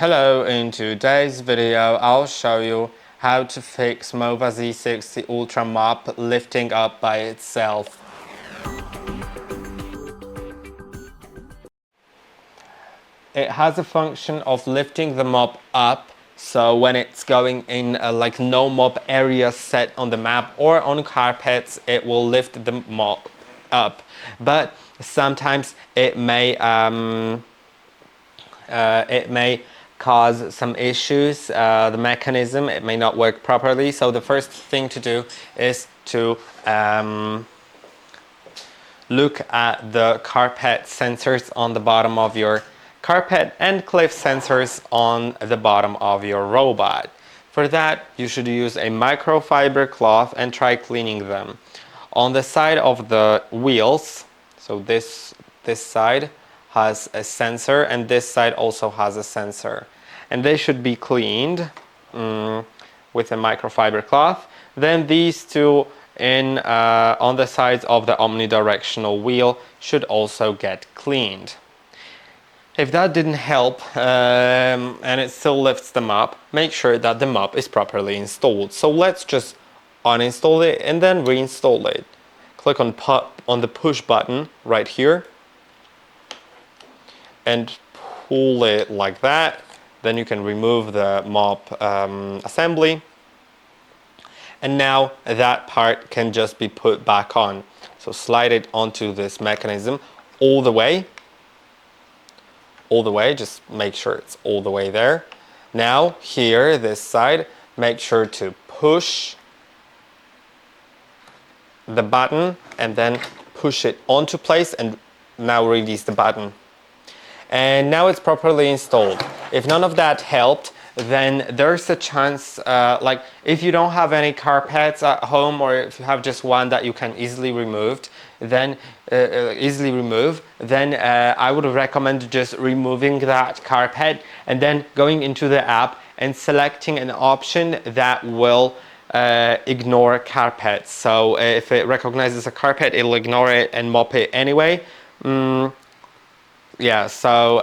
Hello, in today's video I'll show you how to fix MOVA Z60 Ultra mop lifting up by itself. It has a function of lifting the mop up, so when it's going in like no mop area set on the map or on carpets, it will lift the mop up. But sometimes it may cause some issues. The mechanism, it may not work properly. So the first thing to do is to look at the carpet sensors on the bottom of your carpet and cliff sensors on the bottom of your robot. For that, you should use a microfiber cloth and try cleaning them. On the side of the wheels, so this side has a sensor and this side also has a sensor, and they should be cleaned with a microfiber cloth. Then these two on the sides of the omnidirectional wheel should also get cleaned. If that didn't help and it still lifts them up, make sure that the mop is properly installed. So let's just uninstall it and then reinstall it. Click on the push button right here and pull it like that. Then you can remove the mop assembly, and now that part can just be put back on. So slide it onto this mechanism all the way, just make sure it's all the way there. Now here, this side, make sure to push the button and then push it onto place, and now release the button. And now it's properly installed. If none of that helped, then there's a chance, like if you don't have any carpets at home, or if you have just one that you can easily remove, then I would recommend just removing that carpet and then going into the app and selecting an option that will ignore carpets. So if it recognizes a carpet, it'll ignore it and mop it anyway. Yeah, so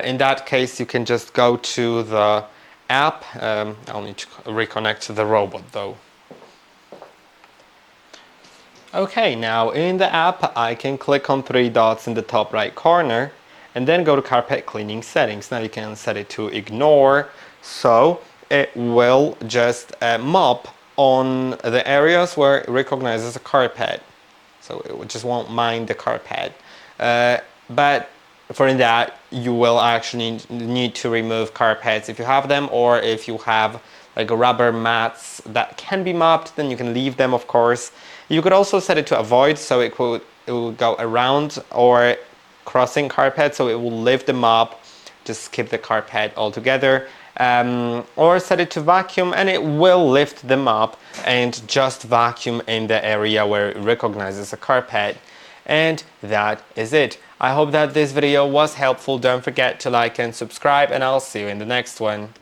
in that case you can just go to the app. I'll need to reconnect to the robot though. Okay, now in the app I can click on three dots in the top right corner and then go to carpet cleaning settings. Now you can set it to ignore, so it will just mop on the areas where it recognizes a carpet. So it just won't mind the carpet. But for that, you will actually need to remove carpets if you have them, or if you have like rubber mats that can be mopped, then you can leave them, of course. You could also set it to avoid, so it will go around or crossing carpet, so it will lift the mop, just skip the carpet altogether. Or set it to vacuum and it will lift the mop and just vacuum in the area where it recognizes a carpet. And that is it. I hope that this video was helpful. Don't forget to like and subscribe, and I'll see you in the next one.